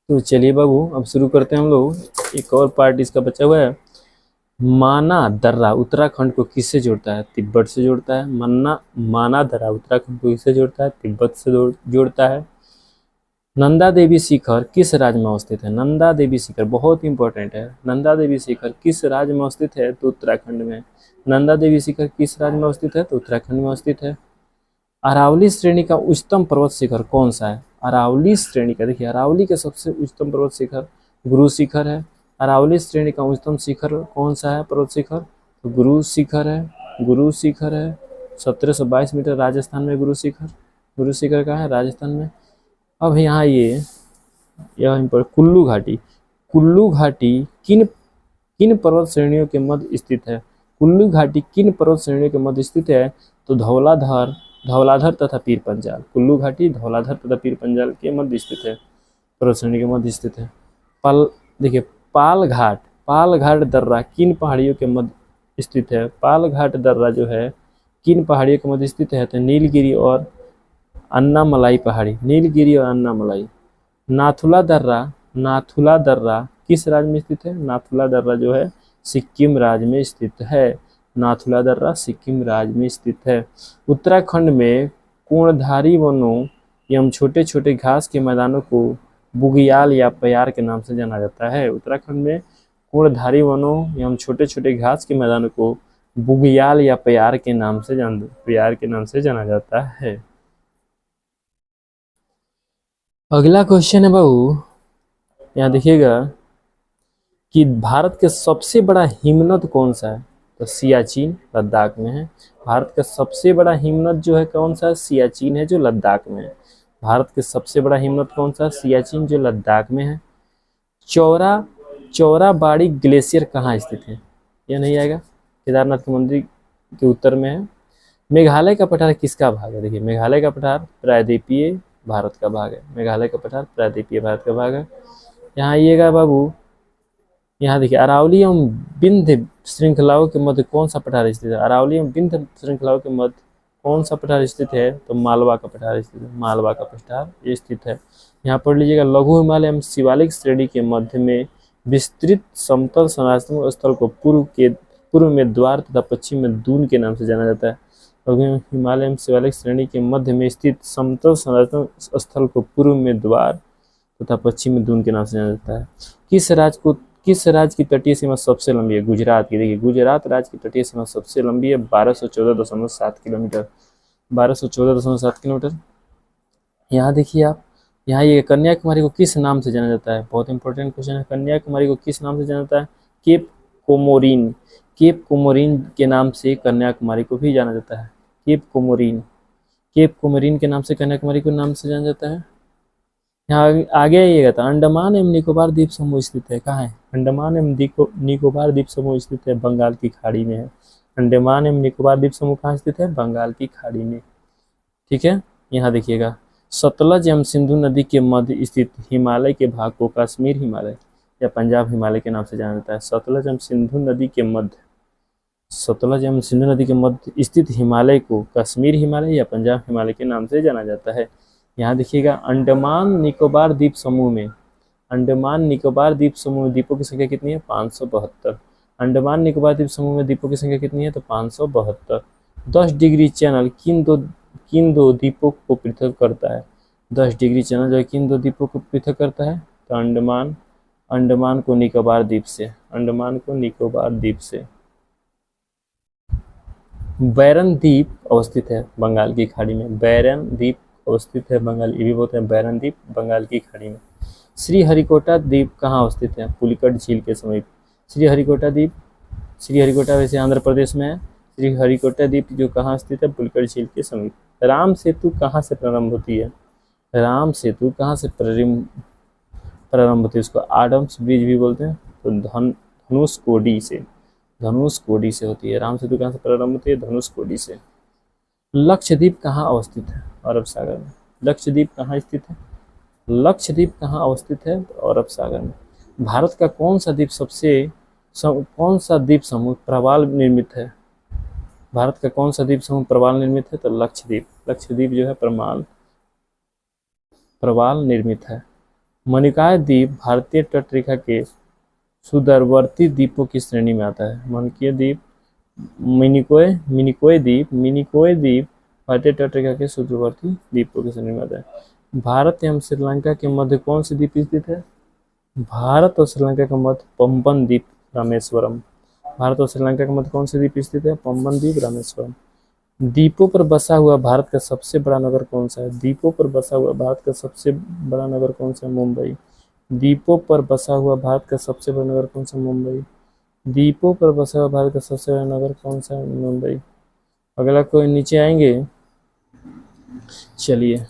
तो चलिए बाबू अब शुरू करते हैं हम लोग। एक और पार्ट इसका बचा हुआ है। माना दर्रा उत्तराखंड को किससे जोड़ता है? तिब्बत से जोड़ता है। माना दर्रा उत्तराखंड को किससे जोड़ता है? तिब्बत से जोड़ता है। नंदा देवी शिखर किस राज्य में अवस्थित है? नंदा देवी शिखर बहुत इंपॉर्टेंट है। नंदा देवी शिखर किस राज्य में अवस्थित है? तो उत्तराखंड में। नंदा देवी शिखर किस राज्य में अवस्थित है? तो उत्तराखंड में अवस्थित है। अरावली श्रेणी का उच्चतम पर्वत शिखर कौन सा है? अरावली श्रेणी का, देखिए अरावली का सबसे उच्चतम पर्वत शिखर गुरु शिखर है। अरावली श्रेणी का उच्चतम शिखर कौन सा है पर्वत शिखर? तो गुरु शिखर है। गुरु शिखर है 1722 मीटर, राजस्थान में गुरु शिखर। गुरु शिखर कहाँ है? राजस्थान में। अब यहाँ यह कुल्लू घाटी। कुल्लू घाटी किन किन पर्वत श्रेणियों के मध्य स्थित है? कुल्लू घाटी किन पर्वत श्रेणियों के मध्य स्थित है? तो धौलाधर तथा पीर पंजाल। कुल्लू घाटी धौलाधर तथा पीर पंजाल के मध्य स्थित है, पर्वत श्रेणी के मध्य स्थित है। देखिए पाल घाट दर्रा किन पहाड़ियों के मध्य स्थित है? पाल घाट दर्रा जो है किन पहाड़ियों के मध्य स्थित है? तो नीलगिरी और अन्नामलाई पहाड़ी। नीलगिरी और अन्नामलाई। नाथुला दर्रा किस राज्य में स्थित है? नाथुला दर्रा जो है सिक्किम राज्य में स्थित है। नाथुला दर्रा सिक्किम राज्य में स्थित है। उत्तराखंड में कोणधारी वनों एवं छोटे छोटे घास के मैदानों को बुग्याल या प्यार के नाम से जाना जाता है। उत्तराखंड में कोणधारी वनों एवं छोटे छोटे घास के मैदानों को बुग्याल या प्यार के नाम से जाना जाता है। अगला क्वेश्चन है बाबू, यहाँ देखिएगा कि भारत के सबसे बड़ा हिमनद कौन सा है? तो सियाचिन लद्दाख में है। भारत का सबसे बड़ा हिमनद जो है कौन सा है? सियाचिन है, जो लद्दाख में है। भारत के सबसे बड़ा हिमनद कौन सा है? सियाचिन, जो लद्दाख में है। चौराबाड़ी ग्लेशियर कहाँ स्थित है? यह नहीं आएगा, केदारनाथ के मंदिर के उत्तर में है। मेघालय का पठार किसका भाग है? देखिए मेघालय का पठार प्रायद्वीपीय भारत का भाग है। मेघालय का पठार प्रायद्वीपीय भारत का भाग है। यहाँ आइएगा बाबू, यहाँ देखिए अरावली एवं विंध्य श्रृंखलाओं के मध्य कौन सा पठार स्थित है? अरावली एवं विंध्य श्रृंखलाओं के मध्य कौन सा पठार स्थित है? तो मालवा का पठार स्थित है। मालवा का पठार ये स्थित है। यहाँ पढ़ लीजिएगा, लघु हिमालय एवं शिवालिक श्रेणी के मध्य में विस्तृत समतल संरचनात्मक स्थल को पूर्व में द्वार तथा पश्चिम में दून के नाम से जाना जाता है। लघु हिमालय एवं शिवालिक श्रेणी के मध्य में स्थित समतल संरचनात्मक स्थल को पूर्व में द्वार तथा पश्चिम में दून के नाम से जाना जाता है। किस राज्य की तटीय सीमा सबसे लंबी है? गुजरात की। देखिए गुजरात राज्य की तटीय सीमा सबसे लंबी है, 1214.7 किलोमीटर। 1214.7 किलोमीटर। यहाँ देखिए आप, यहाँ ये कन्याकुमारी को किस नाम से जाना जाता है? बहुत इंपॉर्टेंट क्वेश्चन है। कन्याकुमारी को किस नाम से जाना जाता है? Cap Comorin. केप कोमोरिन के नाम से कन्याकुमारी को भी जाना जाता है। केप कोमोरिन के नाम से कन्याकुमारी को नाम से जाना जाता है। यहाँ आगे आइएगा तो अंडमान एवं निकोबार द्वीप समूह स्थित है। कहाँ है? अंडमान एवं निकोबार द्वीप समूह स्थित है, बंगाल की खाड़ी में है। अंडमान एवं निकोबार द्वीप समूह कहाँ स्थित है? बंगाल की खाड़ी में। ठीक है, यहाँ देखिएगा, सतलज एवं सिंधु नदी के मध्य स्थित हिमालय के भाग को कश्मीर हिमालय या पंजाब हिमालय के नाम से जाना जाता है। सतलज एवं सिंधु नदी के मध्य स्थित हिमालय को कश्मीर हिमालय या पंजाब हिमालय के नाम से जाना जाता है। यहाँ देखिएगा, अंडमान निकोबार द्वीप समूह में द्वीपों की संख्या कितनी है? 572। अंडमान निकोबार द्वीप समूह में द्वीपों की संख्या कितनी है? तो 572। 10 डिग्री चैनल किन दो द्वीपों को पृथक करता है? 10 डिग्री चैनल जो है किन दो द्वीपों को पृथक करता है? तो अंडमान को निकोबार द्वीप से। बैरन द्वीप अवस्थित है बंगाल की खाड़ी में। बैरन द्वीप अवस्थित है बंगाल, ये भी बोलते हैं बैरन द्वीप, बंगाल की खाड़ी में। श्रीहरिकोटा द्वीप कहाँ अवस्थित है? पुलिकट झील के समीप। श्रीहरिकोटा वैसे आंध्र प्रदेश में है। श्रीहरिकोटा द्वीप जो कहाँ स्थित है? पुलिकट झील के समीप। राम सेतु कहाँ से प्रारंभ होती है? राम सेतु कहाँ से प्रारंभ होती है? उसको आडम्स ब्रिज भी बोलते हैं। तो धनुषकोडी से होती है। राम सेतु कहाँ से प्रारंभ होती है? धनुषकोडी से। लक्षद्वीप कहाँ अवस्थित है? अरब सागर में। लक्षद्वीप कहाँ स्थित है? लक्षद्वीप कहाँ अवस्थित है? तो अरब सागर में। भारत का कौन सा द्वीप समूह प्रवाल निर्मित है? भारत का कौन सा द्वीप समूह प्रवाल निर्मित है? तो लक्षद्वीप जो है प्रवाल निर्मित है। मनिकॉय द्वीप भारतीय तटरेखा के सुदूरवर्ती द्वीपों की श्रेणी में आता है। मनिकॉय द्वीप, मिनिकॉय द्वीप भारतीय तटरेखा के सुदूरवर्ती द्वीपों की श्रेणी में आता है। भारत एवं श्रीलंका के मध्य कौन सी द्वीप स्थित है? भारत और श्रीलंका के मध्य पंबन द्वीप रामेश्वरम। भारत और श्रीलंका के मध्य कौन सी द्वीप स्थित है? पंबन द्वीप रामेश्वरम। द्वीपों पर बसा हुआ भारत का सबसे बड़ा नगर कौन सा है? द्वीपों पर बसा हुआ भारत का सबसे बड़ा नगर कौन सा है? मुंबई। द्वीपों पर बसा हुआ भारत का सबसे बड़ा नगर कौन सा? मुंबई। द्वीपों पर बसा हुआ भारत का सबसे बड़ा नगर कौन सा है? मुंबई। अगला कोई नीचे आएंगे, चलिए